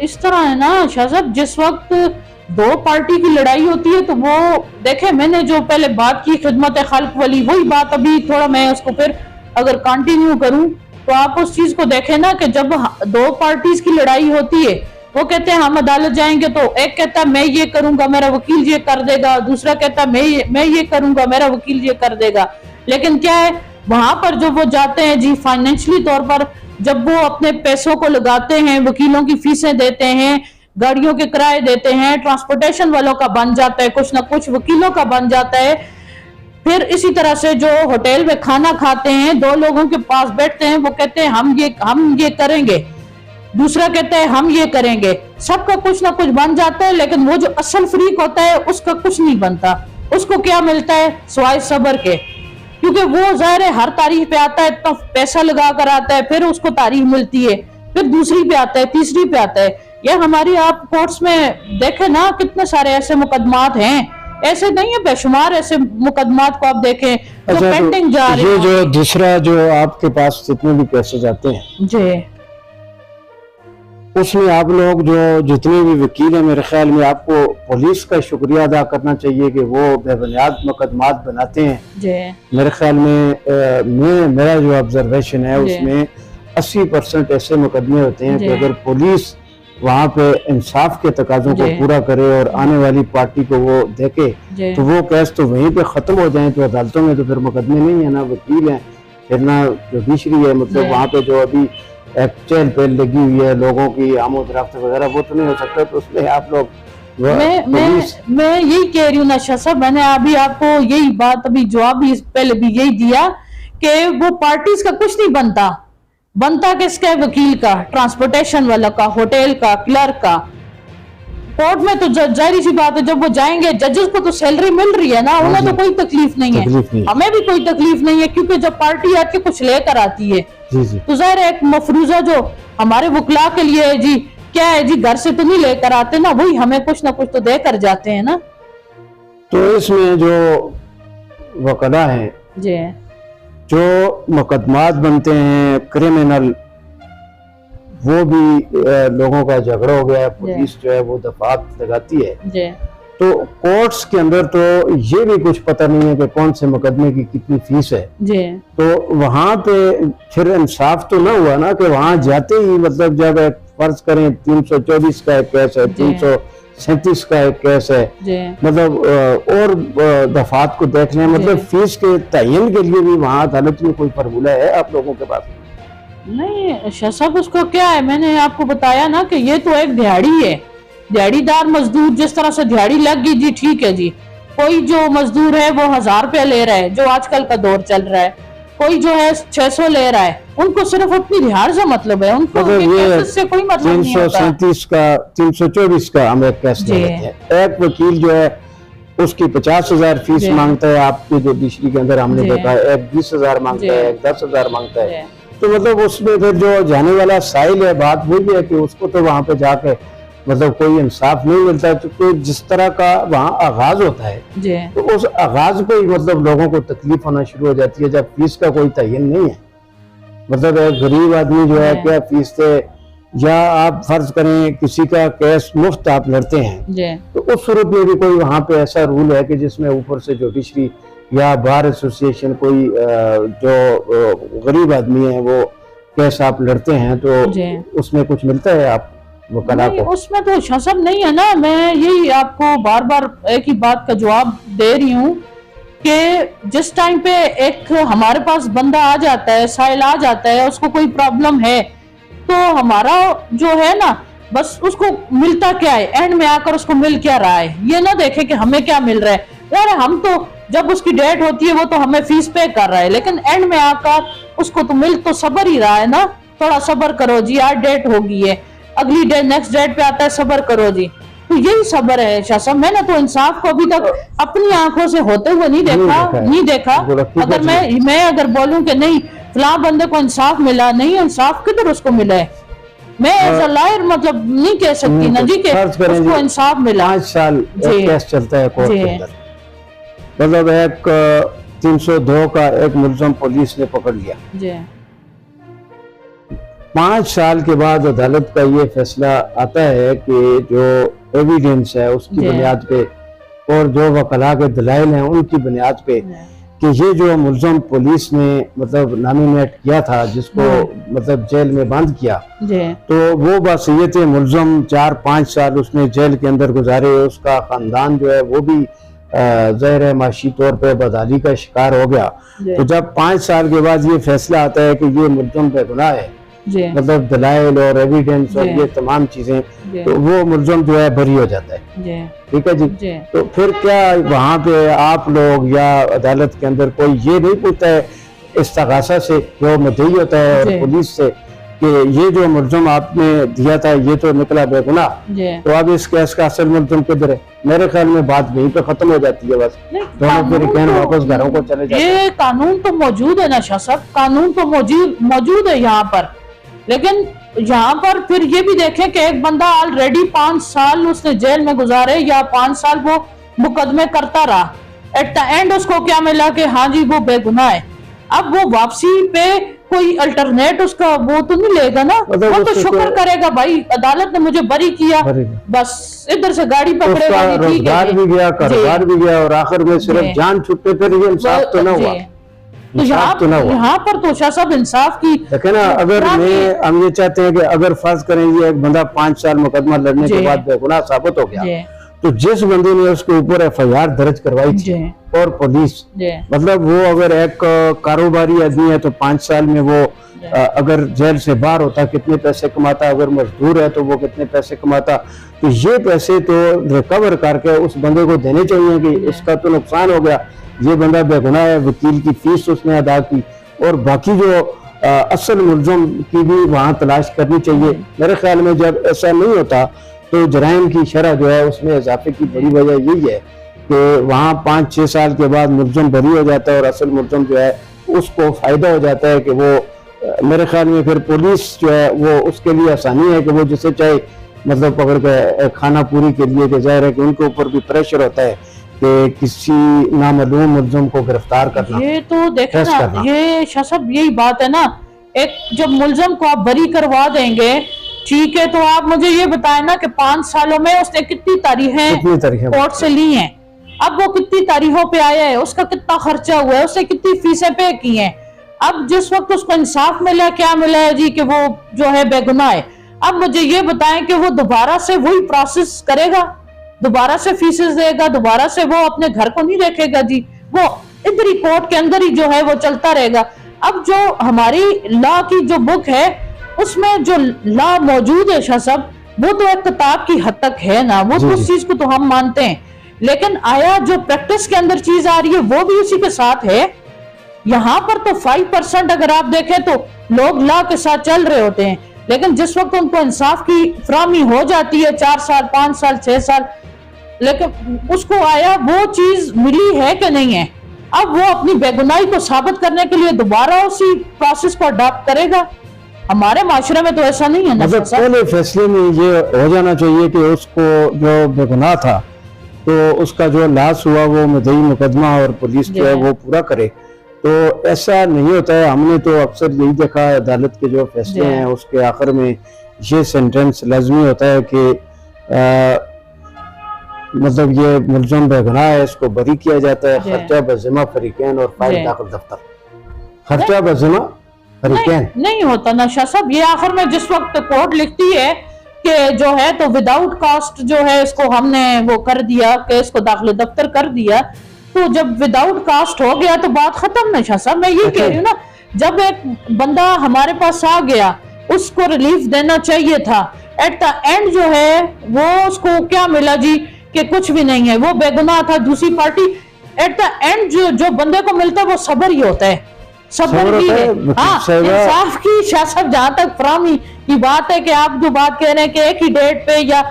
اس طرح ہے نا شاہ صاحب، جس وقت دو پارٹی کی لڑائی ہوتی ہے تو وہ دیکھیں، میں نے جو پہلے بات کی خدمت خلق والی، وہی بات ابھی تھوڑا میں اس کو پھر اگر کنٹینیو کروں تو آپ اس چیز کو دیکھیں نا کہ جب دو پارٹیز کی لڑائی ہوتی ہے، وہ کہتے ہیں ہم عدالت جائیں گے، تو ایک کہتا ہے میں یہ کروں گا میرا وکیل یہ کر دے گا، دوسرا کہتا ہے میں یہ کروں گا میرا وکیل یہ کر دے گا. لیکن کیا ہے وہاں پر جب وہ جاتے ہیں جی فائنینشلی طور پر، جب وہ اپنے پیسوں کو لگاتے ہیں، وکیلوں کی فیسیں دیتے ہیں، گاڑیوں کے کرائے دیتے ہیں، ٹرانسپورٹیشن والوں کا بن جاتا ہے کچھ نہ کچھ، وکیلوں کا بن جاتا ہے. پھر اسی طرح سے جو ہوٹل میں کھانا کھاتے ہیں، دو لوگوں کے پاس بیٹھتے ہیں، وہ کہتے ہیں ہم یہ کریں گے، دوسرا کہتا ہے ہم یہ کریں گے، سب کا کچھ نہ کچھ بن جاتا ہے. لیکن وہ جو اصل فریق ہوتا ہے اس کا کچھ نہیں بنتا. اس کو کیا ملتا ہے سوائے صبر کے، کیونکہ وہ ظاہر ہے ہر تاریخ پہ آتا ہے، اتنا پیسہ لگا کر آتا ہے، پھر اس کو تاریخ ملتی ہے، پھر دوسری پہ آتا ہے، تیسری پہ آتا ہے. یہ ہماری آپ کورٹس میں دیکھیں نا کتنے سارے ایسے مقدمات ہیں، ایسے نہیں ہے بے شمار ایسے مقدمات کو آپ دیکھیں جو پینڈنگ جا رہے ہیں. یہ جو دوسرا جو آپ کے پاس جتنے بھی پیسے جاتے ہیں جی، اس میں آپ لوگ جو جتنے بھی وکیل ہیں، میرے خیال میں آپ کو پولیس کا شکریہ ادا کرنا چاہیے کہ وہ بے بنیاد مقدمات بناتے ہیں. جی، میرے خیال میں میرا جو آبزرویشن ہے اس میں 80% ایسے مقدمے ہوتے ہیں کہ اگر پولیس وہاں پہ انصاف کے تقاضوں کو پورا کرے اور آنے والی پارٹی کو وہ دیکھے تو وہ کیس تو وہیں پہ ختم ہو جائیں. تو عدالتوں میں تو پھر مقدمے نہیں ہیں، نہ وکیل ہیں، پھر نہ جوڈیشری ہے. مطلب وہاں پہ جو ابھی چہل پہل لگی ہوئی ہے لوگوں کی آمد رفت وغیرہ، وہ تو نہیں ہو سکتا. تو اس میں آپ لوگ میں یہی کہہ رہی ہوں نشا صاحب، میں نے ابھی آپ کو یہی بات ابھی جواب بھی پہلے بھی یہی دیا کہ وہ پارٹیز کا کچھ نہیں بنتا کس کا، وکیل کا، ٹرانسپورٹیشن والا کا، ہوٹل کا، کلرک کا. کورٹ میں تو ظاہری سی بات ہے جب وہ جائیں گے، ججز کو تو سیلری مل رہی ہے نا، انہیں تو کوئی تکلیف نہیں ہے، ہمیں بھی کوئی تکلیف نہیں ہے، کیونکہ جب پارٹی آ کے کچھ لے کر آتی ہے تو ظاہر ایک مفروضہ جو ہمارے وکلا کے لیے جی کیا ہے جی، گھر سے تو نہیں لے کر آتے نا، وہی ہمیں کچھ نہ کچھ تو دے کر جاتے ہیں نا. تو اس میں جو وکلا ہیں جی، جو مقدمات بنتے ہیں کرمنل، وہ بھی لوگوں کا جھگڑا ہو گیا ہے، پولیس جو ہے وہ دفعات لگاتی ہے. تو کورٹس کے اندر تو یہ بھی کچھ پتہ نہیں ہے کہ کون سے مقدمے کی کتنی فیس ہے. تو وہاں پہ پھر انصاف تو نہ ہوا نا کہ وہاں جاتے ہی مطلب جب فرض کریں 324 کا ایک کیس ہے، 337 کا ایک کیس ہے، مطلب اور دفعات کو دیکھ لیں، مطلب فیس کے تعین کے لیے بھی وہاں عدالت میں کوئی فارمولہ ہے آپ لوگوں کے پاس؟ نہیں شاہ صاحب، اس کو کیا ہے، میں نے آپ کو بتایا نا کہ یہ تو ایک دیہڑی ہے، دیہڑی دار مزدور. جس طرح سے دیہڑی لگ گئی جی ٹھیک ہے جی، کوئی جو مزدور ہے وہ 1000 روپے لے رہا ہے جو آج کل کا دور چل رہا ہے، کوئی جو ہے 600 لے رہا ہے، ان کو صرف اپنی دیہڑ سے مطلب ہے، ان کو سے کوئی مطلب نہیں ہوتا. 337 کا 324 کا ہم ایک کیس لے لیتے ہیں، ایک وکیل جو ہے اس کی 50,000 فیس مانگتا ہے، آپ کی جوڈیشری کے اندر ہم نے دیکھا ہے ایک 20,000 مانگتا ہے، ایک 10,000 مانگتا ہے. تو مطلب اس میں پھر جو جانے والا سائل ہے، بات وہی ہے کہ اس کو تو وہاں پہ جا کے مطلب کوئی انصاف نہیں ملتا. تو جس طرح کا وہاں آغاز ہوتا ہے تو اس آغاز کو ہی مطلب لوگوں کو تکلیف ہونا شروع ہو جاتی ہے جب فیس کا کوئی تعین نہیں ہے. مطلب ایک غریب آدمی جو ہے کیا فیس دے، یا آپ فرض کریں کسی کا کیس مفت آپ لڑتے ہیں تو اس صورت میں بھی کوئی وہاں پہ ایسا رول ہے کہ جس میں اوپر سے جوڈیشری یا بار ایسوسیشن کوئی جو غریب آدمی ہے وہ کیس آپ لڑتے ہیں تو اس میں کچھ ملتا ہے آپ وکلا کو؟ اس میں تو شاہ صاحب نہیں ہے نا. میں یہی آپ کو بار بار ایک ہی بات کا جواب دے رہی ہوں کہ جس ٹائم پہ ایک ہمارے پاس بندہ آ جاتا ہے، سائل آ جاتا ہے، اس کو کوئی پرابلم ہے تو ہمارا جو ہے نا بس اس کو ملتا کیا ہے، اینڈ میں آ کر اس کو مل کیا رہا ہے، یہ نہ دیکھے کہ ہمیں کیا مل رہا ہے. یار ہم تو جب اس کی ڈیٹ ہوتی ہے وہ تو ہمیں فیس پے کر رہا ہے، لیکن اینڈ میں آ کر اس کو تو مل تو صبر ہی رہا ہے نا. تھوڑا صبر کرو جی، آج ڈیٹ ہو گئی ہے، اگلی ڈیٹ نیکسٹ ڈیٹ پہ آتا ہے، صبر کرو جی. تو یہی صبر ہے شاہ صاحب. میں نے تو انصاف کو ابھی تک اپنی آنکھوں سے ہوتے ہوئے نہیں دیکھا. اگر میں اگر بولوں کہ نہیں فلاں بندے کو انصاف ملا، نہیں، انصاف کدھر اس کو ملا ہے، میں ایز اے لائر مطلب نہیں کہہ سکتی نا جی کہ اس کو انصاف ملا. 5 سال کیس چلتا ہے کورٹ کے اندر، مطلب ایک 302 کا ایک ملزم پولیس نے پکڑ لیا، 5 سال کے بعد عدالت کا یہ فیصلہ آتا ہے کہ جو ایویڈنس ہے اس کی بنیاد پہ اور جو وکلاء کے دلائل ہیں ان کی بنیاد پہ کہ یہ جو ملزم پولیس نے مطلب نامینیٹ کیا تھا جس کو مطلب جیل میں بند کیا تو وہ باصیت ملزم 4-5 سال اس نے جیل کے اندر گزارے، اس کا خاندان جو ہے وہ بھی ظاہر ہے معاشی طور پہ بدحالی کا شکار ہو گیا۔ تو جب 5 سال کے بعد یہ فیصلہ آتا ہے کہ یہ ملزم بے گناہ ہے، مطلب دلائل اور ایویڈنس اور یہ تمام چیزیں، تو وہ ملزم جو ہے بری ہو جاتا ہے، ٹھیک ہے جی۔ تو پھر کیا وہاں پہ آپ لوگ یا عدالت کے اندر کوئی یہ نہیں پوچھتا ہے استغاثہ سے جو مدعی ہوتا ہے اور پولیس سے کہ یہ جو ملزم آپ نے دیا تھا یہ تو نکلا بے گناہ، تو اب اس کیس کا اصل ملزم کدھر ہے؟ میرے خیال میں بات یہیں پہ ختم ہو جاتی ہے، بس دونوں فریقین واپس گھروں کو چلے جاتے ہیں۔ یہ قانون تو موجود ہے نا شاہ صاحب، قانون تو موجود ہے یہاں پر، لیکن یہاں پر پھر یہ بھی دیکھیں کہ ایک بندہ آلریڈی 5 سال اس نے جیل میں گزارے یا 5 سال وہ مقدمے کرتا رہا، ایٹ دا اینڈ اس کو کیا ملا کہ ہاں جی وہ بے گناہ ہے۔ اب وہ واپسی پہ کوئی الٹرنیٹ اس کا وہ تو نہیں لے گا نا، وہ تو شکر کرے گا بھائی عدالت نے مجھے بری کیا، بس ادھر سے گاڑی پکڑے گا، روزگار بھی گیا، کاروبار بھی گیا، اور آخر میں صرف جان چھٹے پھر یہ انصاف تو نہ ہوا۔ تو یہاں پر تو شاہ صاحب انصاف کی دیکھیں نا، اگر ہم یہ چاہتے ہیں کہ اگر فرض کریں یہ ایک بندہ 5 سال مقدمہ لڑنے کے بعد بے گناہ ثابت ہو گیا، تو جس بندے نے اس کے اوپر FIR درج کروائی تھی اور پولیس مطلب وہ اگر ایک کاروباری آدمی ہے تو 5 سال میں وہ اگر جیل سے باہر ہوتا کتنے پیسے کماتا، اگر مزدور ہے تو وہ کتنے پیسے کماتا، تو یہ پیسے تو ریکور کر کے اس بندے کو دینے چاہیے کہ اس کا تو نقصان ہو گیا، یہ بندہ بے گناہ ہے، وکیل کی فیس اس نے ادا کی، اور باقی جو اصل ملزم کی بھی وہاں تلاش کرنی چاہیے۔ میرے خیال میں جب ایسا نہیں ہوتا تو جرائم کی شرح جو ہے اس میں اضافے کی بڑی وجہ یہی ہے کہ وہاں 5-6 سال کے بعد ملزم بری ہو جاتا ہے اور اصل ملزم جو ہے اس کو فائدہ ہو جاتا ہے کہ وہ میرے خیال میں پھر پولیس جو ہے وہ اس کے لیے آسانی ہے کہ وہ جسے چاہے مطلب پکڑ کے کھانا پوری کے لیے، کہ ظاہر ہے کہ ان کے اوپر بھی پریشر ہوتا ہے کہ کسی نامعلوم ملزم کو گرفتار کرنا۔ یہ تو دیکھیں نا، یہ شاہ صاحب یہی بات ہے نا، ایک جب ملزم کو آپ بری کروا دیں گے ٹھیک ہے، تو آپ مجھے یہ بتائیں نا کہ 5 سالوں میں اس نے کتنی تاریخیں کورٹ سے لی ہیں، اب وہ کتنی تاریخوں پہ آیا ہے، اس کا کتنا خرچہ ہوا ہے، اس نے کتنی فیسیں پے کی ہیں، اب جس وقت اس کو انصاف ملا کیا ملا ہے جی کہ وہ جو ہے بے گناہ ہے، اب مجھے یہ بتائیں کہ وہ دوبارہ سے وہی پروسیس کرے گا، دوبارہ سے فیسز دے گا، دوبارہ سے وہ اپنے گھر کو نہیں دیکھے گا جی، وہ ادھر ہی کورٹ کے اندر ہی جو ہے وہ چلتا رہے گا۔ اب جو ہماری لا کی جو بک ہے اس میں جو لا موجود ہے شاہ صاحب وہ تو ایک کتاب کی حد تک ہے نا، وہ تو اس چیز کو تو ہم مانتے ہیں، لیکن آیا جو پریکٹس کے اندر چیز آ رہی ہے وہ بھی اسی کے ساتھ ہے؟ یہاں پر تو 5% اگر آپ دیکھیں تو لوگ لا کے ساتھ چل رہے ہوتے ہیں، لیکن جس وقت ان کو انصاف کی فراہمی ہو جاتی ہے 4 سال 5 سال 6 سال، لیکن اس کو آیا وہ چیز ملی ہے کہ نہیں ہے، اب وہ اپنی بے گناہی کو ثابت کرنے کے لیے دوبارہ اسی پروسیس کو اڈاپٹ کرے گا۔ ہمارے معاشرے میں تو ایسا نہیں ہے نا، مطلب پہلے فیصلے میں یہ ہو جانا چاہیے کہ اس کو جو بے گناہ تھا تو اس کا جو لاس ہوا وہ مدعی مقدمہ اور پولیس جو ہے وہ پورا کرے، تو ایسا نہیں ہوتا ہے۔ ہم نے تو اکثر یہی دیکھا ہے عدالت کے جو فیصلے ہیں اس کے آخر میں یہ سینٹنس لازمی ہوتا ہے کہ مطلب یہ ملزم بے گناہ ہے، اس کو بری کیا جاتا ہے، خرچہ بذمہ فریقین اور فائل داخل دفتر۔ خرچہ بذمہ فریقین نہیں ہوتا نا شاہ صاحب، یہ آخر میں جس وقت کورٹ لکھتی ہے کہ جو ہے تو وداؤٹ کاسٹ جو ہے اس کو ہم نے وہ کر دیا کہ اس کو داخل دفتر کر دیا، تو جب وداؤٹ کاسٹ ہو گیا تو بات ختم نا شاہ صاحب۔ میں یہ کہہ رہی ہوں نا، جب ایک بندہ ہمارے پاس آ گیا اس کو ریلیف دینا چاہیے تھا، ایٹ دا اینڈ جو ہے وہ اس کو کیا ملا جی کہ کچھ بھی نہیں ہے، وہ بے گناہ تھا، دوسری پارٹی ایٹ دا اینڈ جو بندے کو ملتا ہے وہ صبر ہی ہوتا ہے، صبر ہی ہے۔ ہاں انصاف کی شاہ صاحب جہاں تک فراہمی کی بات ہے کہ آپ جو بات کہہ رہے ہیں کہ ایک ہی ڈیٹ پہ یا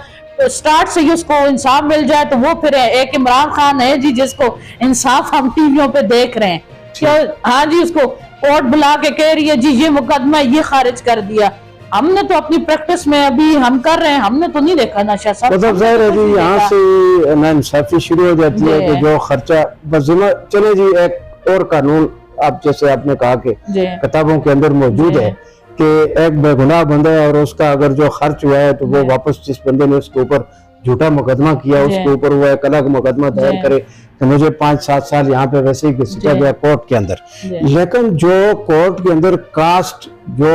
سٹارٹ سے ہی اس کو انصاف مل جائے، تو وہ پھر ایک عمران خان ہے جی جس کو انصاف ہم ٹی ویوں پہ دیکھ رہے ہیں، ہاں جی اس کو کورٹ بلا کے کہہ رہی ہے جی یہ مقدمہ یہ خارج کر دیا۔ ہم نے تو اپنی پریکٹس میں ابھی ہم کر رہے ہیں، ہم نے تو نہیں دیکھا نا شاہ صاحب۔ مطلب ظاہر ہے جی یہاں سے ناانصافی شروع ہو جاتی ہے کہ جو خرچہ بذمہ چلے جی، ایک اور قانون آپ جیسے آپ نے کہا کہ کتابوں کے اندر موجود ہے کہ ایک بے گناہ بندہ ہے اور اس کا اگر جو خرچ ہوا ہے تو وہ واپس جس بندے نے اس کے اوپر جھوٹا مقدمہ کیا اس کے اوپر وہ ایک الگ مقدمہ دائر کرے کہ مجھے 5-7 سال یہاں پہ ویسے ہی گھسیٹا گیا کورٹ کے اندر. لیکن جو کورٹ کے اندر کاسٹ جو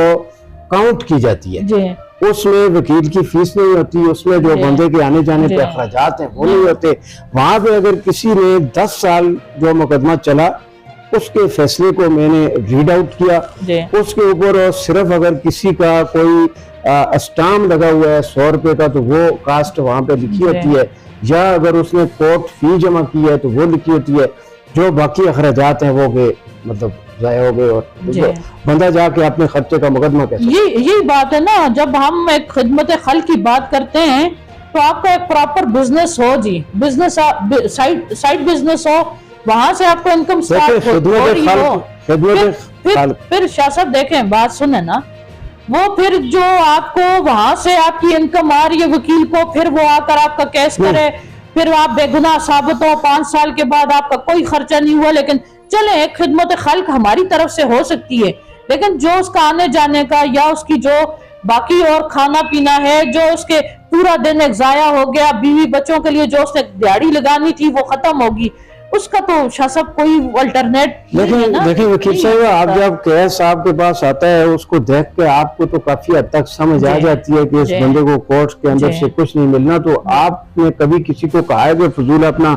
کاؤنٹ کی جاتی ہے اس میں وکیل کی فیس نہیں ہوتی, اس میں جو بندے کے آنے جانے پہ اخراجات ہیں وہ نہیں ہوتے. وہاں پہ اگر کسی نے 10 سال جو مقدمہ چلا اس کے فیصلے کو میں نے ریڈ آؤٹ کیا, اس کے اوپر صرف اگر کسی کا کوئی اسٹام لگا ہوا ہے 100 روپے کا تو وہ کاسٹ وہاں پہ لکھی ہوتی ہے, یا اگر اس نے کورٹ فی جمع کی ہے تو وہ لکھی ہوتی ہے. جو باقی اخراجات ہیں وہ مطلب ضائع ہو گئے اور بندہ جا کے اپنے خرچے کا مقدمہ کیسے. یہی بات ہے نا, جب ہم ایک خدمت خلق کی بات کرتے ہیں تو آپ کا ایک پراپر بزنس ہو, جی بزنس سائٹ بزنس ہو, وہاں سے آپ کو انکم سٹارٹ ہو. پھر شاہ صاحب دیکھیں بات سنیں نا, وہ پھر جو آپ کو وہاں سے آپ کی انکم آ رہی ہے وکیل کو, پھر وہ آ کر آپ کا کیس کرے, پھر آپ بے گناہ ثابت ہو, 5 سال کے بعد آپ کا کوئی خرچہ نہیں ہوا. لیکن چلیں ایک خدمت خلق ہماری طرف سے ہو سکتی ہے, لیکن جو اس کا آنے جانے کا یا اس کی جو باقی اور کھانا پینا ہے, جو اس کے پورا دن ایک ضائع ہو گیا, بیوی بچوں کے لیے جو اس نے دیہڑی لگانی تھی وہ ختم ہوگی, اس کا تو شاہ صاحب کوئی الٹرنیٹ نہیں ہے نا. دیکھیں وکیل صاحب, آپ جب کیس آپ کے پاس آتا ہے اس کو دیکھ کے آپ کو تو کافی حد تک سمجھ آ جاتی ہے کہ اس بندے کو کورٹ کے اندر سے کچھ نہیں ملنا, تو آپ نے کبھی کسی کو کہا ہے کہ فضول اپنا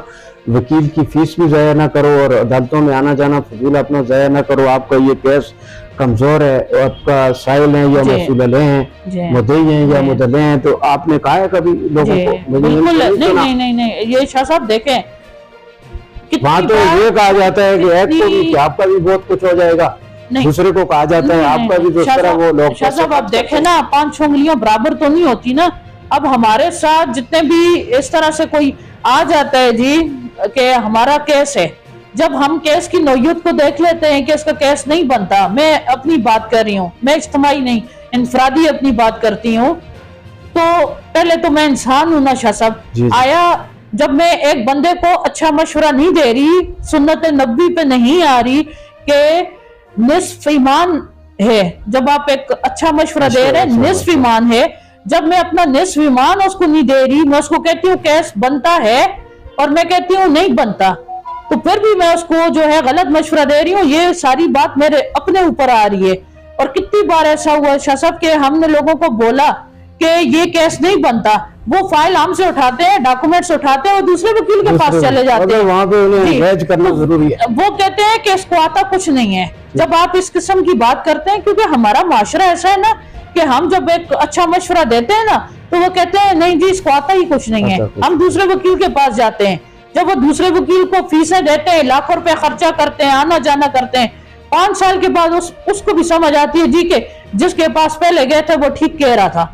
وکیل کی فیس بھی ضائع نہ کرو اور عدالتوں میں آنا جانا فضول اپنا ضائع نہ کرو, آپ کا یہ کیس کمزور ہے, آپ کا سائل ہیں یا مسئول علیہ ہیں, مدعی ہیں یا مدلے ہیں, تو آپ نے کہا ہے کبھی لوگوں کو؟ بالکل نہیں. یہ شاہ صاحب دیکھیں وہاں تو یہ کہا جاتا ہے کہ ایک کو بھی کہ آپ کا بھی بہت کچھ ہو جائے گا, دوسرے کو کہا جاتا ہے آپ کا بھی دوسرا طرح وہ لوگ. شاہ صاحب آپ دیکھیں نا 5 انگلیاں برابر تو نہیں ہوتی نا. اب ہمارے ساتھ جتنے بھی اس طرح سے کوئی آ جاتا ہے جی کہ ہمارا کیس ہے, جب ہم کیس کی نوعیت کو دیکھ لیتے ہیں کہ اس کا کیس نہیں بنتا, میں اپنی بات کر رہی ہوں, میں اجتماعی نہیں انفرادی اپنی بات کرتی ہوں, تو پہلے تو میں انسان ہوں نا شاہ صاحب. آیا جب میں ایک بندے کو اچھا مشورہ نہیں دے رہی, سنت نبوی پہ نہیں آ رہی کہ نصف ایمان ہے, جب آپ ایک اچھا مشورہ دے رہے ہیں نصف ایمان ہے, جب میں اپنا نصف ایمان اس کو نہیں دے رہی, میں اس کو کہتی ہوں کیس بنتا ہے اور میں کہتی ہوں نہیں بنتا, تو پھر بھی میں اس کو جو ہے غلط مشورہ دے رہی ہوں. یہ ساری بات میرے اپنے اوپر آ رہی ہے. اور کتنی بار ایسا ہوا ہے شاہ صاحب کہ ہم نے لوگوں کو بولا کہ یہ کیس نہیں بنتا, وہ فائل ہم سے اٹھاتے ہیں, ڈاکومنٹس اٹھاتے ہیں اور دوسرے وکیل کے پاس چلے جاتے ہیں, وہاں پہ انہیں ریج کرنا ضروری ہے. وہ کہتے ہیں کہ اس کو آتا کچھ نہیں ہے. جب آپ اس قسم کی بات کرتے ہیں, کیونکہ ہمارا معاشرہ ایسا ہے نا کہ ہم جب ایک اچھا مشورہ دیتے ہیں نا تو وہ کہتے ہیں نہیں جی اس کو آتا ہی کچھ نہیں ہے, ہم دوسرے وکیل کے پاس جاتے ہیں. جب وہ دوسرے وکیل کو فیسیں دیتے ہیں, لاکھوں روپے خرچہ کرتے ہیں, آنا جانا کرتے ہیں, 5 سال کے بعد اس کو بھی سمجھ آتی ہے جی کہ جس کے پاس پہلے گئے تھے وہ ٹھیک کہہ رہا تھا.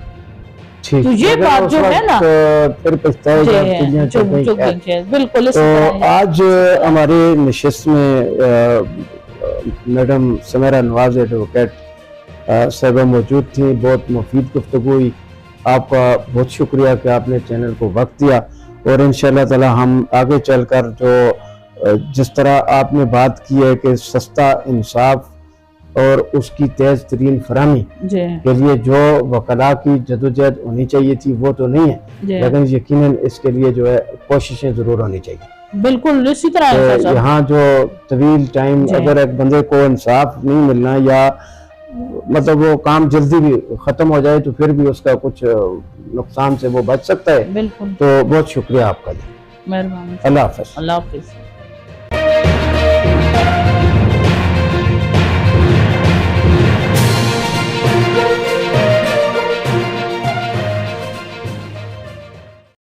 تو یہ بات جو ہے نا بالکل. آج ہمارے نشست میں میڈم سمیرہ نواز ایڈوکیٹ صاحبہ موجود تھیں, بہت مفید گفتگو ہوئی. آپ کا بہت شکریہ کہ آپ نے چینل کو وقت دیا, اور انشاءاللہ تعالی ہم آگے چل کر جو جس طرح آپ نے بات کی ہے کہ سستا انصاف اور اس کی تیز ترین فراہمی کے لیے جو وکلاء کی جدوجہد ہونی چاہیے تھی وہ تو نہیں ہے, لیکن یقیناً اس کے لیے جو ہے کوششیں ضرور ہونی چاہیے. بالکل اسی طرح یہاں جو طویل ٹائم اگر ایک بندے کو انصاف نہیں ملنا یا مطلب وہ کام جلدی بھی ختم ہو جائے تو پھر بھی اس کا کچھ نقصان سے وہ بچ سکتا ہے. بالکل. تو بہت شکریہ آپ کا جی. مہربانی. اللہ حافظ. اللہ حافظ.